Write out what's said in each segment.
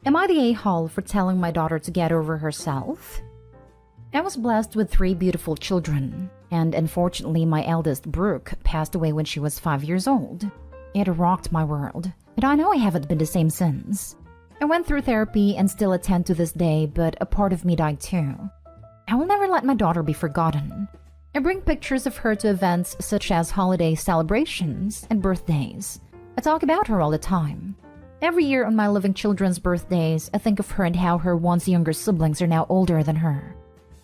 Am I the a-hole for telling my daughter to get over herself? I was blessed with 3 beautiful children, and unfortunately my eldest, Brooke, passed away when she was 5 years old. It rocked my world, and I know I haven't been the same since. I went through therapy and still attend to this day, but a part of me died too. I will never let my daughter be forgotten. I bring pictures of her to events such as holiday celebrations and birthdays. I talk about her all the time. Every year on my living children's birthdays, I think of her and how her once younger siblings are now older than her.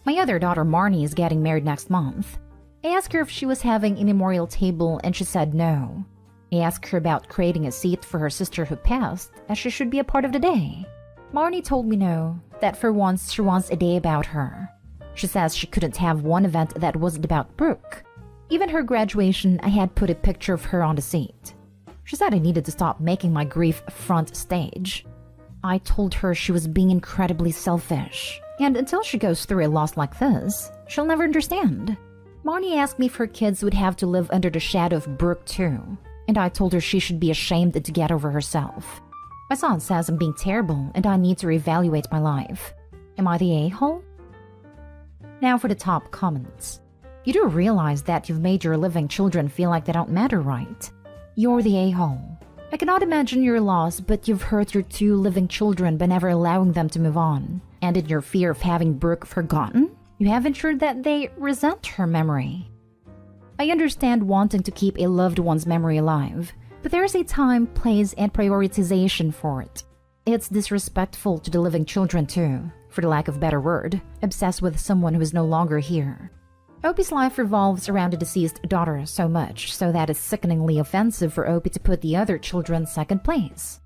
My other daughter, Marnie, is getting married next month. I asked her if she was having a memorial table, and she said no. I asked her about creating a seat for her sister who passed, as she should be a part of the day. Marnie told me no, that for once she wants a day about her. She says she couldn't have one event that wasn't about Brooke. Even her graduation, I had put a picture of her on the seat. She said I needed to stop making my grief front stage. I told her she was being incredibly selfish, and until she goes through a loss like this, she'll never understand. Marnie asked me if her kids would have to live under the shadow of Brooke too, and I told her she should be ashamed to get over herself. My son says I'm being terrible and I need to reevaluate my life. Am I the a-hole? Now for the top comments. You do realize that you've made your living children feel like they don't matter, right? You're the a-hole. I cannot imagine your loss, but you've hurt your 2 living children by never allowing them to move on. And in your fear of having Brooke forgotten, you have ensured that they resent her memory. I understand wanting to keep a loved one's memory alive, but there's a time, place, and prioritization for it. It's disrespectful to the living children too, for the lack of a better word, obsessed with someone who is no longer here. Opie's life revolves around the deceased daughter so much so that it's sickeningly offensive for Opie to put the other children second place.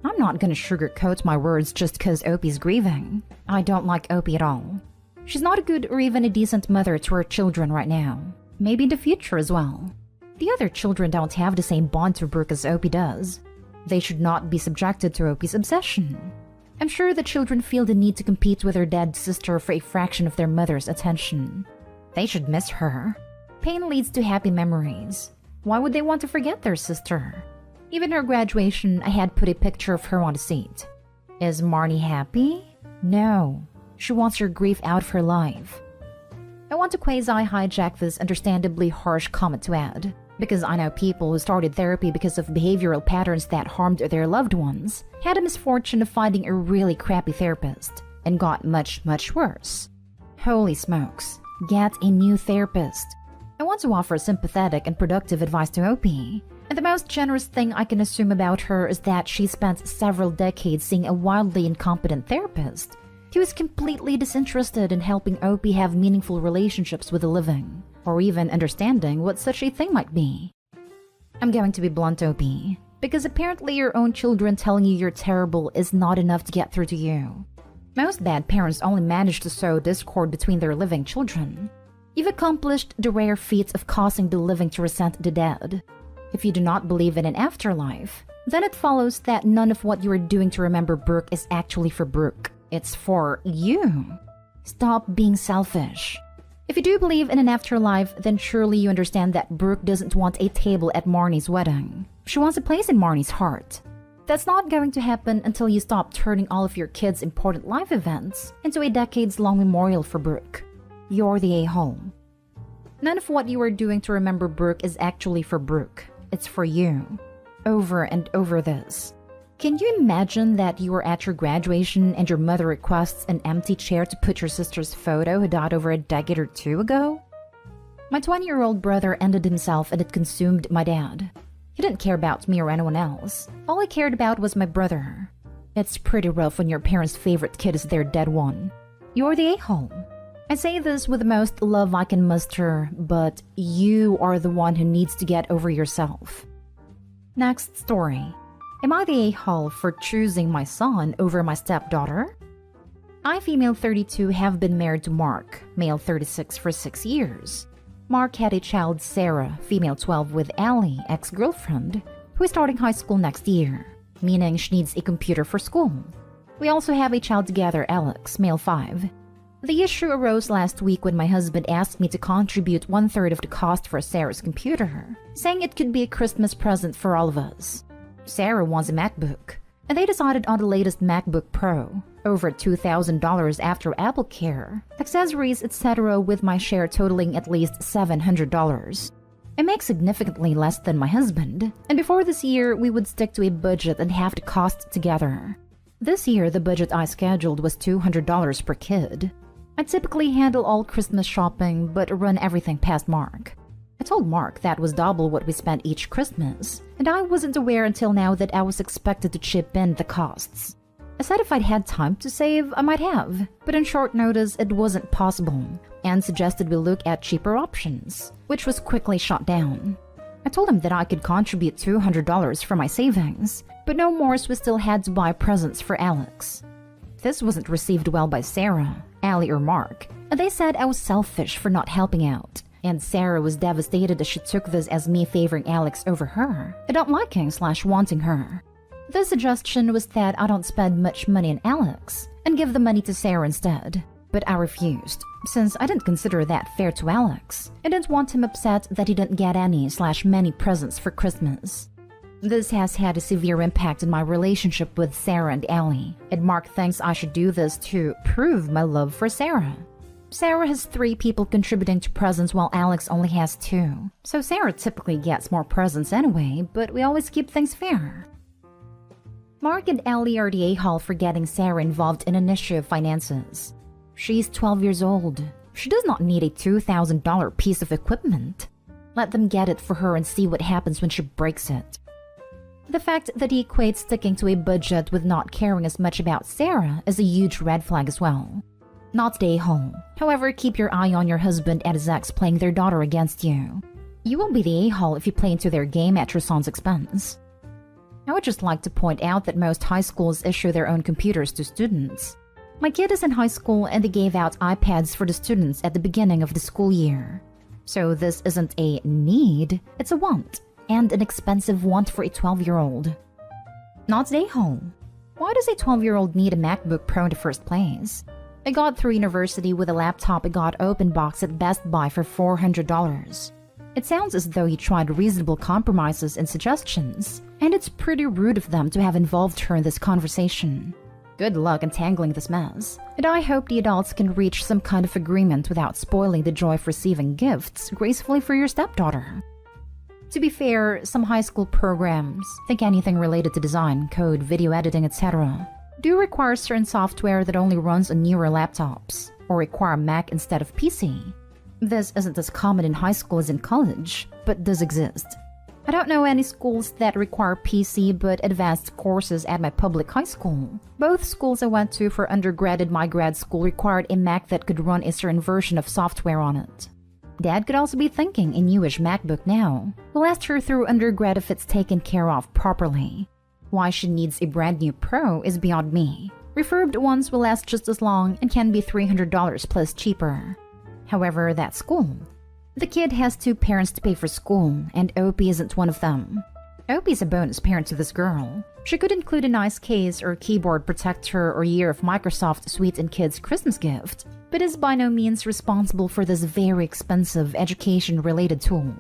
I'm not gonna sugarcoat my words just cause Opie's grieving. I don't like Opie at all. She's not a good or even a decent mother to her children right now. Maybe in the future as well. The other children don't have the same bond to Brooke as Opie does. They should not be subjected to Opie's obsession. I'm sure the children feel the need to compete with their dead sister for a fraction of their mother's attention. They should miss her. Pain leads to happy memories. Why would they want to forget their sister? Even her graduation, I had put a picture of her on the seat. Is Marnie happy? No. She wants her grief out of her life. I want to quasi-hijack this understandably harsh comment to add, because I know people who started therapy because of behavioral patterns that harmed their loved ones, had a misfortune of finding a really crappy therapist, and got much, much worse. Holy smokes. Get a new therapist. I want to offer sympathetic and productive advice to Opie. And the most generous thing I can assume about her is that she spent several decades seeing a wildly incompetent therapist who is completely disinterested in helping Opie have meaningful relationships with the living, or even understanding what such a thing might be. I'm going to be blunt, Opie, because apparently your own children telling you you're terrible is not enough to get through to you. Most bad parents only manage to sow discord between their living children. You've accomplished the rare feat of causing the living to resent the dead. If you do not believe in an afterlife, then it follows that none of what you are doing to remember Brooke is actually for Brooke. It's for you. Stop being selfish. If you do believe in an afterlife, then surely you understand that Brooke doesn't want a table at Marnie's wedding. She wants a place in Marnie's heart. That's not going to happen until you stop turning all of your kids' important life events into a decades-long memorial for Brooke. You're the a-hole. None of what you are doing to remember Brooke is actually for Brooke. It's for you. Over and over this. Can you imagine that you are at your graduation and your mother requests an empty chair to put your sister's photo who died over a decade or 2 ago? My 20-year-old brother ended himself and it consumed my dad. He didn't care about me or anyone else. All he cared about was my brother. It's pretty rough when your parents' favorite kid is their dead one. You're the a-hole. I say this with the most love I can muster, but you are the one who needs to get over yourself. Next story. Am I the a-hole for choosing my son over my stepdaughter? I, female 32, have been married to Mark, male 36, for 6 years. Mark had a child, Sarah, female 12, with Allie, ex-girlfriend, who is starting high school next year, meaning she needs a computer for school. We also have a child together, Alex, male 5. The issue arose last week when my husband asked me to contribute 1/3 of the cost for Sarah's computer, saying it could be a Christmas present for all of us. Sarah wants a MacBook. and they decided on the latest MacBook Pro, over $2,000 after Apple Care, accessories, etc., with my share totaling at least $700. I make significantly less than my husband, and before this year, we would stick to a budget and have the cost together. This year, the budget I scheduled was $200 per kid. I typically handle all Christmas shopping, but run everything past Mark. I told Mark that was double what we spent each Christmas, and I wasn't aware until now that I was expected to chip in the costs. I said if I'd had time to save, I might have, but on short notice it wasn't possible, and suggested we look at cheaper options, which was quickly shot down. I told him that I could contribute $200 from my savings, but no more, so we still had to buy presents for Alex. This wasn't received well by Sarah, Allie, or Mark, and they said I was selfish for not helping out. And Sarah was devastated as she took this as me favoring Alex over her, and not liking/wanting her. The suggestion was that I don't spend much money on Alex, and give the money to Sarah instead. But I refused, since I didn't consider that fair to Alex, and didn't want him upset that he didn't get any/many presents for Christmas. This has had a severe impact on my relationship with Sarah and Allie, and Mark thinks I should do this to prove my love for Sarah. Sarah has 3 people contributing to presents while Alex only has 2, so Sarah typically gets more presents anyway, but we always keep things fair. Mark and Allie are the a-hole for getting Sarah involved in an issue of finances. She's 12 years old. She does not need a $2,000 piece of equipment. Let them get it for her and see what happens when she breaks it. The fact that he equates sticking to a budget with not caring as much about Sarah is a huge red flag as well. Not the a-hole. However, keep your eye on your husband and his ex playing their daughter against you. You won't be the a-hole if you play into their game at your son's expense. I would just like to point out that most high schools issue their own computers to students. My kid is in high school and they gave out iPads for the students at the beginning of the school year. So this isn't a need, it's a want, and an expensive want for a 12-year-old. Not the a-hole. Why does a 12-year-old need a MacBook Pro in the first place? I got through university with a laptop I got open box at Best Buy for $400. It sounds as though he tried reasonable compromises and suggestions, and it's pretty rude of them to have involved her in this conversation. Good luck untangling this mess, and I hope the adults can reach some kind of agreement without spoiling the joy of receiving gifts gracefully for your stepdaughter. To be fair, some high school programs, think anything related to design, code, video editing, etc., do require certain software that only runs on newer laptops, or require Mac instead of PC. This isn't as common in high school as in college, but does exist. I don't know any schools that require PC but advanced courses at my public high school. Both schools I went to for undergrad and my grad school required a Mac that could run a certain version of software on it. Dad could also be thinking a newish MacBook now. We'll ask her through undergrad if it's taken care of properly. Why she needs a brand new Pro is beyond me. Refurbed ones will last just as long and can be $300 plus cheaper. However, that's school. The kid has 2 parents to pay for school, and Opie isn't one of them. Opie's a bonus parent to this girl. She could include a nice case or keyboard protector or year of Microsoft Suite and kids' Christmas gift, but is by no means responsible for this very expensive education-related tool.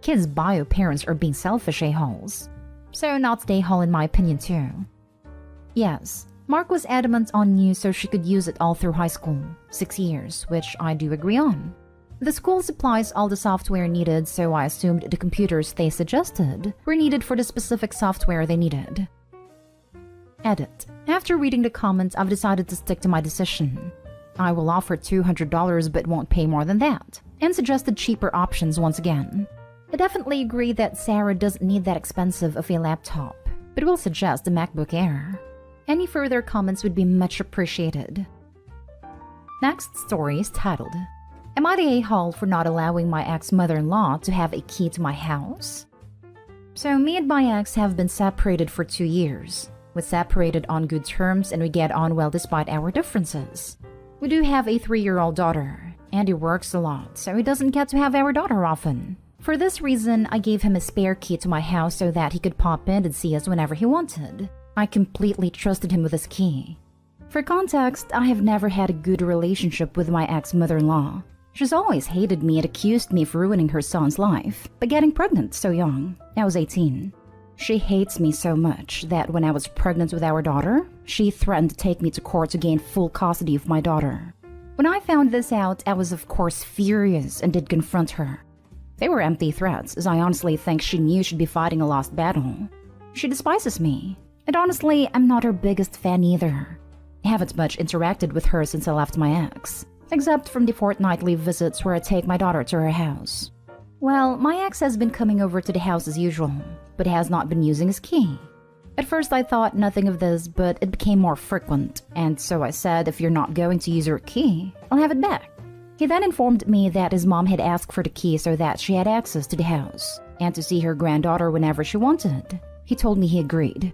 Kids' bio parents are being selfish a-holes. So not the a-hole in my opinion too. Yes, Mark was adamant on you so she could use it all through high school, 6 years, which I do agree on. The school supplies all the software needed, so I assumed the computers they suggested were needed for the specific software they needed. Edit. After reading the comments, I've decided to stick to my decision. I will offer $200 but won't pay more than that, and suggested cheaper options once again. I definitely agree that Sarah doesn't need that expensive of a laptop, but will suggest a MacBook Air. Any further comments would be much appreciated. Next story is titled, Am I the a-hole for not allowing my ex-mother-in-law to have a key to my house? So me and my ex have been separated for 2 years. We separated on good terms and we get on well despite our differences. We do have a 3-year-old daughter, and he works a lot, so he doesn't get to have our daughter often. For this reason, I gave him a spare key to my house so that he could pop in and see us whenever he wanted. I completely trusted him with his key. For context, I have never had a good relationship with my ex-mother-in-law. She's always hated me and accused me of ruining her son's life by getting pregnant so young. I was 18. She hates me so much that when I was pregnant with our daughter, she threatened to take me to court to gain full custody of my daughter. When I found this out, I was of course furious and did confront her. They were empty threats, as I honestly think she knew she'd be fighting a lost battle. She despises me, and honestly, I'm not her biggest fan either. I haven't much interacted with her since I left my ex, except from the fortnightly visits where I take my daughter to her house. Well, my ex has been coming over to the house as usual, but has not been using his key. At first I thought nothing of this, but it became more frequent, and so I said if you're not going to use your key, I'll have it back. He then informed me that his mom had asked for the key so that she had access to the house, and to see her granddaughter whenever she wanted. He told me he agreed.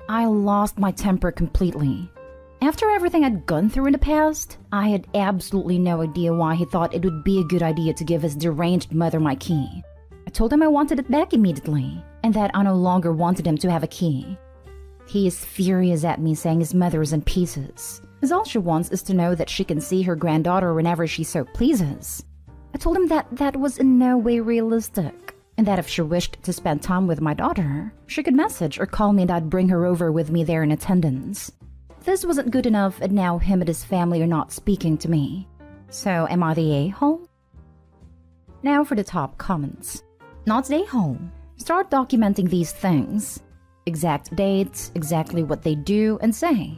I lost my temper completely. After everything I'd gone through in the past, I had absolutely no idea why he thought it would be a good idea to give his deranged mother my key. I told him I wanted it back immediately, and that I no longer wanted him to have a key. He is furious at me, saying his mother is in pieces, as all she wants is to know that she can see her granddaughter whenever she so pleases. I told him that that was in no way realistic, and that if she wished to spend time with my daughter, she could message or call me and I'd bring her over with me there in attendance. This wasn't good enough, and now him and his family are not speaking to me. So am I the a-hole? Now for the top comments. Not the a-hole. Start documenting these things. Exact dates, exactly what they do and say.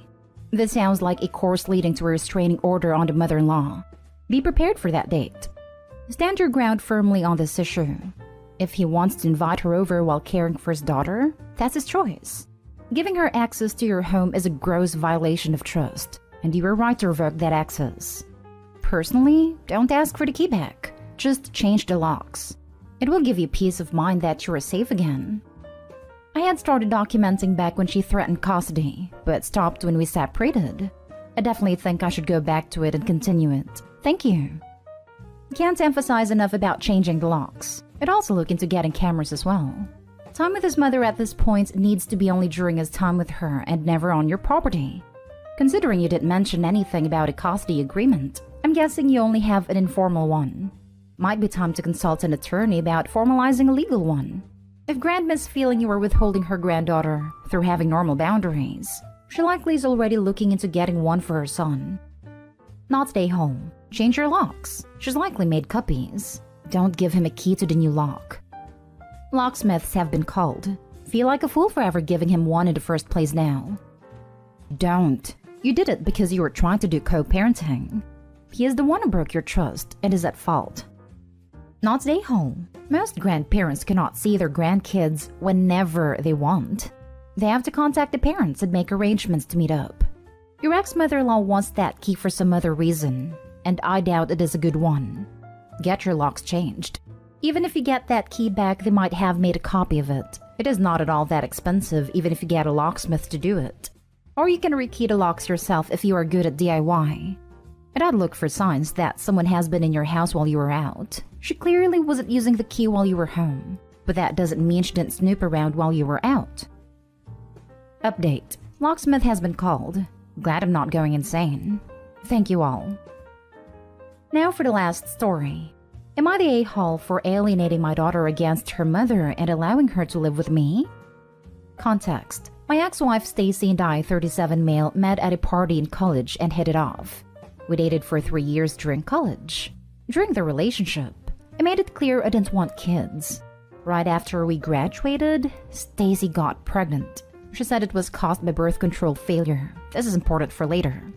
This sounds like a course leading to a restraining order on the mother-in-law. Be prepared for that date. Stand your ground firmly on this issue. If he wants to invite her over while caring for his daughter, that's his choice. Giving her access to your home is a gross violation of trust, and you are right to revoke that access. Personally, don't ask for the key back. Just change the locks. It will give you peace of mind that you are safe again. I had started documenting back when she threatened custody, but stopped when we separated. I definitely think I should go back to it and continue it. Thank you. Can't emphasize enough about changing the locks. I'd also look into getting cameras as well. Time with his mother at this point needs to be only during his time with her and never on your property. Considering you didn't mention anything about a custody agreement, I'm guessing you only have an informal one. Might be time to consult an attorney about formalizing a legal one. If Grandma's feeling you are withholding her granddaughter through having normal boundaries, she likely is already looking into getting one for her son. Not stay home. Change your locks. She's likely made copies. Don't give him a key to the new lock. Locksmiths have been called. Feel like a fool for ever giving him one in the first place now. Don't. You did it because you were trying to do co-parenting. He is the one who broke your trust and is at fault. Not stay home. Most grandparents cannot see their grandkids whenever they want. They have to contact the parents and make arrangements to meet up. Your ex-mother-in-law wants that key for some other reason, and I doubt it is a good one. Get your locks changed. Even if you get that key back, they might have made a copy of it. It is not at all that expensive, even if you get a locksmith to do it. Or you can rekey the locks yourself if you are good at DIY. And I'd look for signs that someone has been in your house while you were out. She clearly wasn't using the key while you were home, but that doesn't mean she didn't snoop around while you were out. Update. Locksmith has been called. Glad I'm not going insane. Thank you all. Now for the last story. Am I the a-hole for alienating my daughter against her mother and allowing her to live with me? Context. My ex-wife Stacy and I, 37 male, met at a party in college and hit it off. We dated for 3 years during college. During the relationship, I made it clear I didn't want kids. Right after we graduated, Stacy got pregnant. She said it was caused by birth control failure. This is important for later.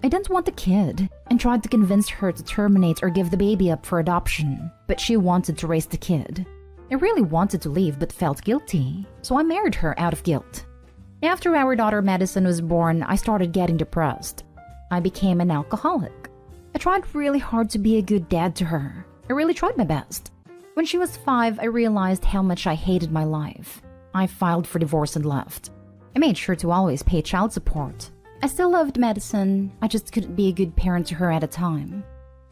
I didn't want the kid and tried to convince her to terminate or give the baby up for adoption, but she wanted to raise the kid. I really wanted to leave but felt guilty, so I married her out of guilt. After our daughter Madison was born, I started getting depressed. I became an alcoholic. I tried really hard to be a good dad to her. I really tried my best. When she was 5, I realized how much I hated my life. I filed for divorce and left. I made sure to always pay child support. I still loved Madison, I just couldn't be a good parent to her at a time.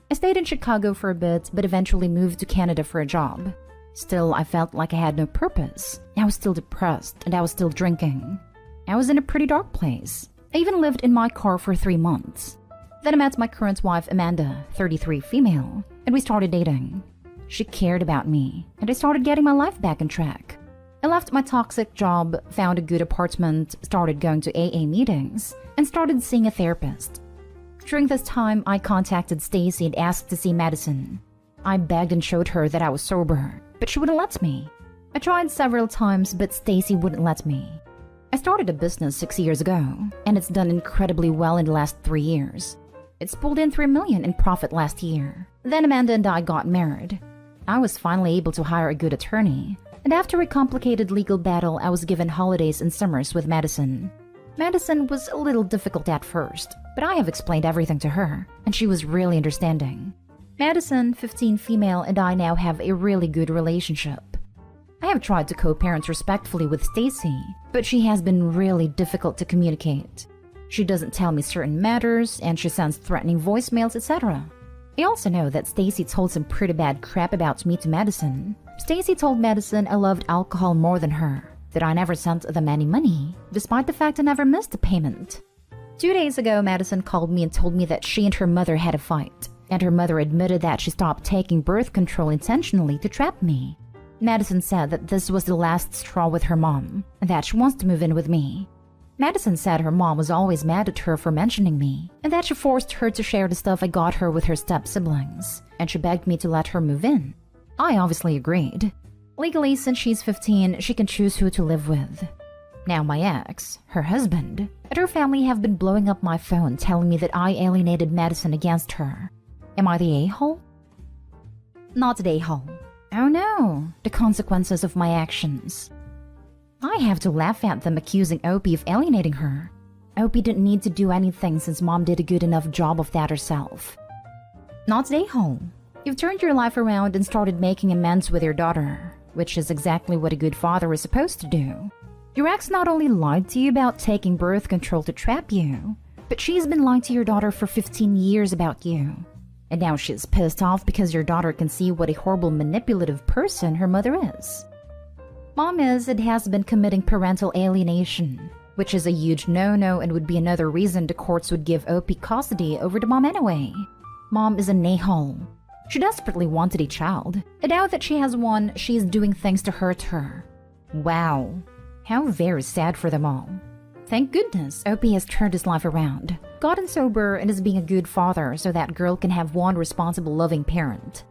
I stayed in Chicago for a bit, but eventually moved to Canada for a job. Still, I felt like I had no purpose. I was still depressed, and I was still drinking. I was in a pretty dark place. I even lived in my car for 3 months. Then I met my current wife, Amanda, 33 female, and we started dating. She cared about me, and I started getting my life back on track. I left my toxic job, found a good apartment, started going to AA meetings, and started seeing a therapist. During this time, I contacted Stacy and asked to see Madison. I begged and showed her that I was sober, but she wouldn't let me. I tried several times, but Stacy wouldn't let me. I started a business 6 years ago, and it's done incredibly well in the last 3 years. It's pulled in $3 million in profit last year. Then Amanda and I got married. I was finally able to hire a good attorney, and after a complicated legal battle, I was given holidays and summers with Madison. Madison was a little difficult at first, but I have explained everything to her, and she was really understanding. Madison, 15 female, and I now have a really good relationship. I have tried to co-parent respectfully with Stacy, but she has been really difficult to communicate. She doesn't tell me certain matters, and she sends threatening voicemails, etc. I also know that Stacy told some pretty bad crap about me to Madison. Stacy told Madison I loved alcohol more than her, that I never sent them any money, despite the fact I never missed a payment. 2 days ago, Madison called me and told me that she and her mother had a fight, and her mother admitted that she stopped taking birth control intentionally to trap me. Madison said that this was the last straw with her mom, and that she wants to move in with me. Madison said her mom was always mad at her for mentioning me, and that she forced her to share the stuff I got her with her step-siblings, and she begged me to let her move in. I obviously agreed. Legally, since she's 15, she can choose who to live with. Now my ex, her husband, and her family have been blowing up my phone telling me that I alienated Madison against her. Am I the a-hole? Not the a-hole. Oh no, the consequences of my actions. I have to laugh at them accusing Opie of alienating her. Opie didn't need to do anything since mom did a good enough job of that herself. Not the a-hole. You've turned your life around and started making amends with your daughter, which is exactly what a good father is supposed to do. Your ex not only lied to you about taking birth control to trap you, but she's been lying to your daughter for 15 years about you. And now she's pissed off because your daughter can see what a horrible manipulative person her mother is. Mom is and has been committing parental alienation, which is a huge no-no and would be another reason the courts would give Opie custody over the mom anyway. Mom is an a-hole. She desperately wanted a child, and now that she has one, she is doing things to hurt her. Wow, how very sad for them all. Thank goodness Opie has turned his life around, gotten sober, and is being a good father so that girl can have one responsible, loving parent.